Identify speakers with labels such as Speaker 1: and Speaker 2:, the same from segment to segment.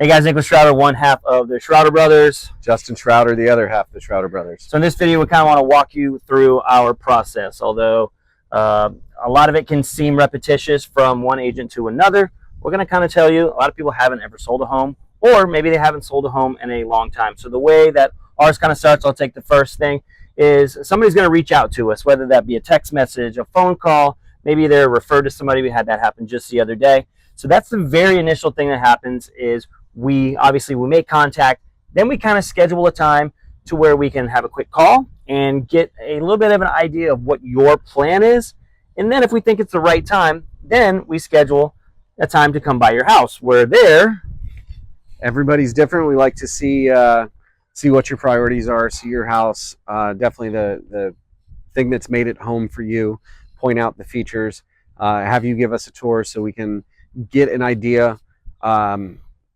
Speaker 1: Hey guys, Nicholas Shrouder, one half of the Shrouder Brothers.
Speaker 2: Justin Shrouder, the other half of the Shrouder Brothers.
Speaker 1: So in this video, we kind of want to walk you through our process. Although a lot of it can seem repetitious from one agent to another, we're going to kind of tell you a lot of people haven't ever sold a home, or maybe they haven't sold a home in a long time. So the way that ours kind of starts, I'll take the first thing, is somebody's going to reach out to us, whether that be a text message, a phone call, maybe they're referred to somebody. We had that happen just the other day. So that's the very initial thing that happens is we make contact, then we kind of schedule a time to where we can have a quick call and get a little bit of an idea of what your plan is. And then if we think it's the right time, then we schedule a time to come by your house. Where there,
Speaker 2: everybody's different. We like to see what your priorities are, see your house, definitely the thing that's made it home for you, point out the features, have you give us a tour so we can get an idea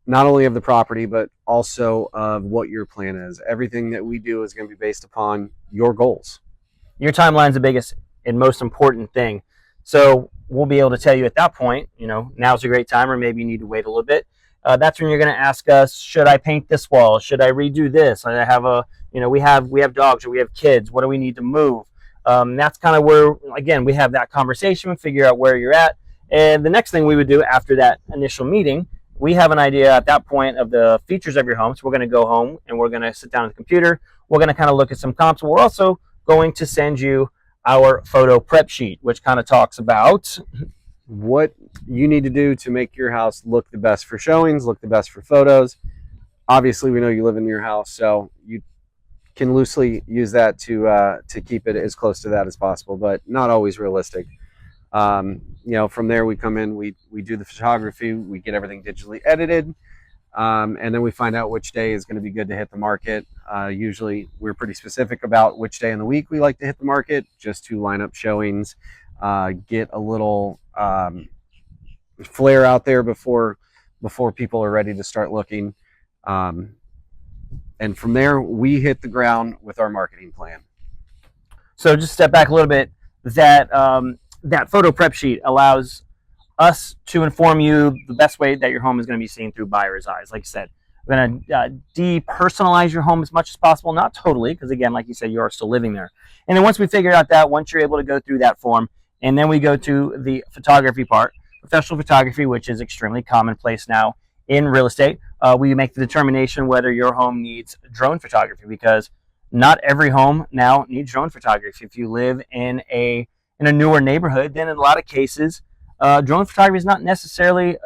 Speaker 2: not only of the property, but also of what your plan is. Everything that we do is going to be based upon your goals.
Speaker 1: Your timeline is the biggest and most important thing. So we'll be able to tell you at that point, now's a great time, or maybe you need to wait a little bit. That's when you're going to ask us, should I paint this wall? Should I redo this? I have we have dogs or we have kids. What do we need to move? That's kind of where, again, we have that conversation and figure out where you're at. And the next thing we would do after that initial meeting, we have an idea at that point of the features of your home. So we're going to go home and we're going to sit down at the computer. We're going to kind of look at some comps. We're also going to send you our photo prep sheet, which kind of talks about
Speaker 2: what you need to do to make your house look the best for showings, look the best for photos. Obviously, we know you live in your house, so you can loosely use that to keep it as close to that as possible, but not always realistic. From there we come in, we do the photography, we get everything digitally edited, and then we find out which day is going to be good to hit the market. Usually we're pretty specific about which day in the week we like to hit the market, just to line up showings, get a little flare out there before people are ready to start looking. And from there, we hit the ground with our marketing plan.
Speaker 1: So just step back a little bit. That photo prep sheet allows us to inform you the best way that your home is going to be seen through buyer's eyes. Like I said, we're going to depersonalize your home as much as possible. Not totally, because again, like you said, you are still living there. And then once we figure out that, once you're able to go through that form, and then we go to the photography part, professional photography, which is extremely commonplace now in real estate. We make the determination whether your home needs drone photography, because not every home now needs drone photography. If you live in a newer neighborhood, then in a lot of cases, drone photography is not necessarily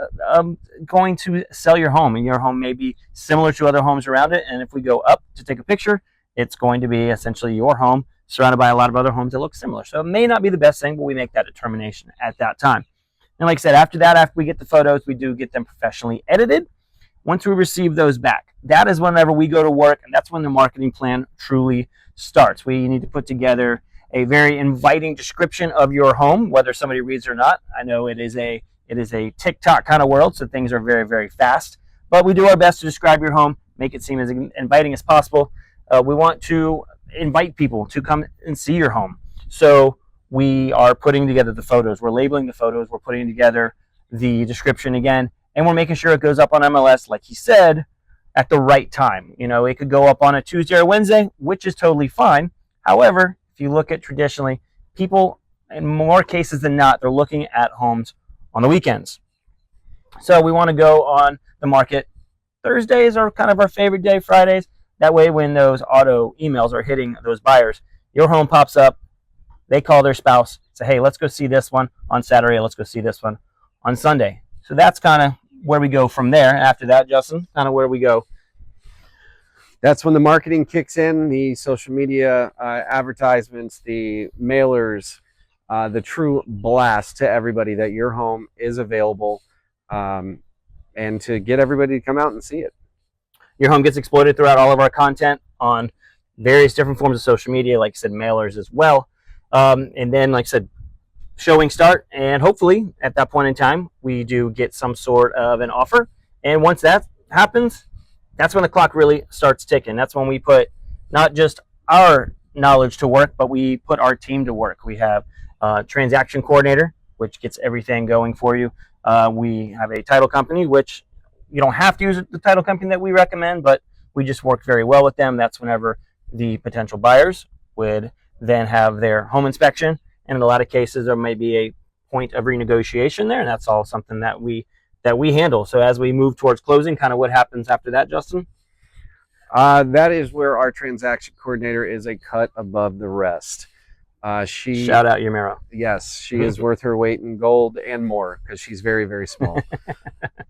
Speaker 1: going to sell your home, and your home may be similar to other homes around it. And if we go up to take a picture, it's going to be essentially your home surrounded by a lot of other homes that look similar. So it may not be the best thing, but we make that determination at that time. And like I said, after we get the photos, we do get them professionally edited. Once we receive those back, that is whenever we go to work, and that's when the marketing plan truly starts. We need to put together a very inviting description of your home, whether somebody reads or not. I know it is a TikTok kind of world, so things are very, very fast. But we do our best to describe your home, make it seem as inviting as possible. We want to invite people to come and see your home. So we are putting together the photos. We're labeling the photos. We're putting together the description again, and we're making sure it goes up on MLS, like he said, at the right time. It could go up on a Tuesday or Wednesday, which is totally fine. However, if you look at traditionally, people, in more cases than not, they're looking at homes on the weekends. So we want to go on the market. Thursdays are kind of our favorite day, Fridays. That way, when those auto emails are hitting those buyers, your home pops up. They call their spouse, say, hey, let's go see this one on Saturday. Let's go see this one on Sunday. So that's kind of where we go from there. After that, Justin, kind of where we go.
Speaker 2: That's when the marketing kicks in, the social media advertisements, the mailers, the true blast to everybody that your home is available, and to get everybody to come out and see it.
Speaker 1: Your home gets exploited throughout all of our content on various different forms of social media, like I said, mailers as well. And then, like I said, showing start, and hopefully at that point in time, we do get some sort of an offer. And once that happens, that's when the clock really starts ticking. That's when we put not just our knowledge to work, but we put our team to work. We have a transaction coordinator, which gets everything going for you. We have a title company, which you don't have to use the title company that we recommend, but we just work very well with them. That's whenever the potential buyers would then have their home inspection, and in a lot of cases there may be a point of renegotiation there, and that's all something that we handle. So as we move towards closing, kind of what happens after that, Justin?
Speaker 2: That is where our transaction coordinator is a cut above the rest.
Speaker 1: Shout out Yamira.
Speaker 2: Yes, she is worth her weight in gold and more, because she's very, very small.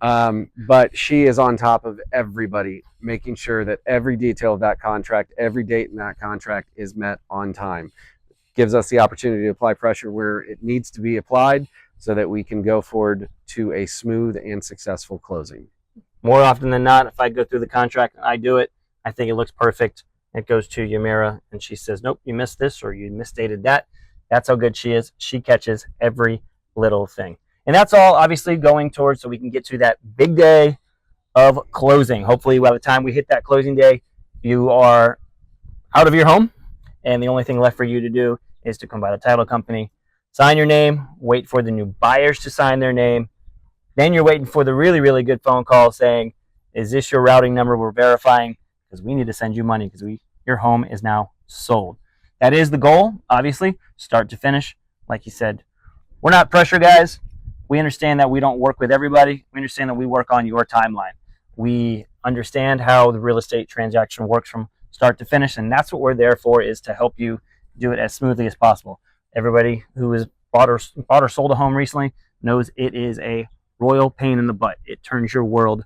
Speaker 2: But she is on top of everybody, making sure that every detail of that contract, every date in that contract is met on time. Gives us the opportunity to apply pressure where it needs to be applied so that we can go forward to a smooth and successful closing.
Speaker 1: More often than not, if I go through the contract and I do it, I think it looks perfect. It goes to Yamira and she says, nope, you missed this or you misstated that. That's how good she is. She catches every little thing. And that's all obviously going towards so we can get to that big day of closing. Hopefully by the time we hit that closing day, you are out of your home and the only thing left for you to do is to come by the title company, sign your name, wait for the new buyers to sign their name. Then you're waiting for the really, really good phone call saying, is this your routing number? We're verifying because we need to send you money because your home is now sold. That is the goal, obviously, start to finish. Like you said, we're not pressure guys. We understand that we don't work with everybody. We understand that we work on your timeline. We understand how the real estate transaction works from start to finish, and that's what we're there for, is to help you do it as smoothly as possible. Everybody who has bought or sold a home recently knows it is a royal pain in the butt. It turns your world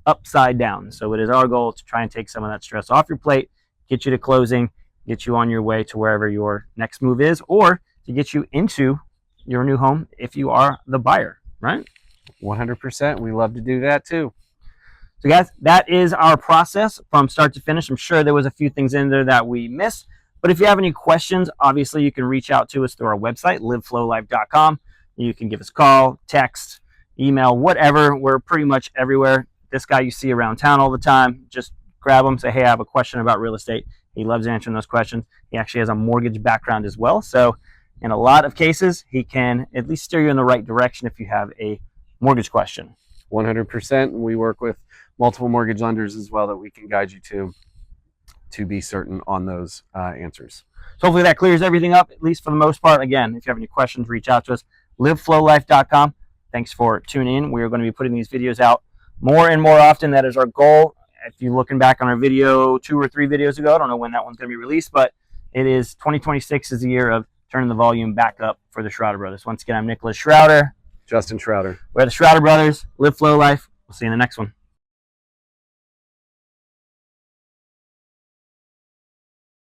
Speaker 1: upside down. So it is our goal to try and take some of that stress off your plate, get you to closing, get you on your way to wherever your next move is, or to get you into your new home if you are the buyer, right?
Speaker 2: 100%. We love to do that too.
Speaker 1: So guys, that is our process from start to finish. I'm sure there was a few things in there that we missed, but if you have any questions, obviously you can reach out to us through our website, liveflowlife.com. You can give us a call, text, email, whatever. We're pretty much everywhere. This guy you see around town all the time, just grab him, say, hey, I have a question about real estate. He loves answering those questions. He actually has a mortgage background as well. So in a lot of cases, he can at least steer you in the right direction if you have a mortgage question.
Speaker 2: 100%. We work with multiple mortgage lenders as well that we can guide you to be certain on those answers.
Speaker 1: So hopefully that clears everything up, at least for the most part. Again, if you have any questions, reach out to us. liveflowlife.com. Thanks for tuning in. We are going to be putting these videos out more and more often. That is our goal. If you're looking back on our video 2 or 3 videos ago, I don't know when that one's going to be released, but it is 2026 is the year of turning the volume back up for the Shrouder Brothers. Once again, I'm Nicholas Shrouder.
Speaker 2: Justin Shrouder.
Speaker 1: We're the Shrouder Brothers. Live Flow Life. We'll see you in the next one.